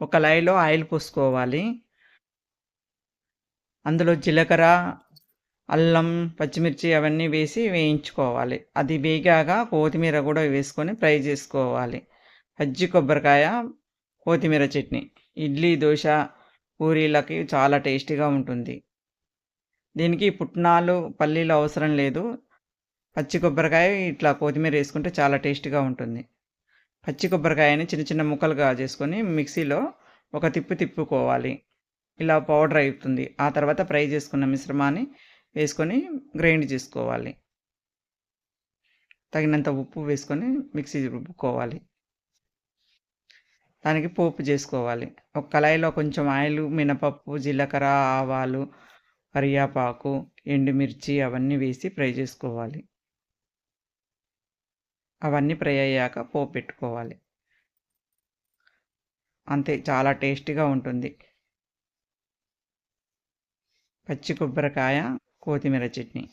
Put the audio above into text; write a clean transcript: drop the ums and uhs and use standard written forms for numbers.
ఒక కళాయిలో ఆయిల్ పోసుకోవాలి. అందులో జీలకర్ర, అల్లం, పచ్చిమిర్చి అవన్నీ వేసి వేయించుకోవాలి. అది వేగాక కొత్తిమీర కూడా వేసుకొని ఫ్రై చేసుకోవాలి. పచ్చి కొబ్బరికాయ, కొత్తిమీర చట్నీ ఇడ్లీ, దోశ, పూరీలకి చాలా టేస్టీగా ఉంటుంది. దీనికి పుట్నాలు, పల్లీలు అవసరం లేదు. పచ్చి కొబ్బరికాయ ఇట్లా కొత్తిమీర వేసుకుంటే చాలా టేస్టీగా ఉంటుంది. పచ్చి కొబ్బరికాయని చిన్న చిన్న ముక్కలుగా చేసుకొని మిక్సీలో ఒక తిప్పుకోవాలి. ఇలా పౌడర్ అవుతుంది. ఆ తర్వాత ఫ్రై చేసుకున్న మిశ్రమాన్ని వేసుకొని గ్రైండ్ చేసుకోవాలి. తగినంత ఉప్పు వేసుకొని మిక్సీ రుబ్బుకోవాలి. దానికి పోపు చేసుకోవాలి. ఒక కళాయిలో కొంచెం ఆయిల్, మినపప్పు, జీలకర్ర, ఆవాలు, కరివేపాకు, ఎండుమిర్చి అవన్నీ వేసి ఫ్రై చేసుకోవాలి. అవన్నీ ఫ్రై అయ్యాక పోపు పెట్టుకోవాలి. అంతే, చాలా టేస్టీగా ఉంటుంది. పచ్చి కొబ్బరికాయ, కొత్తిమీర చట్నీ.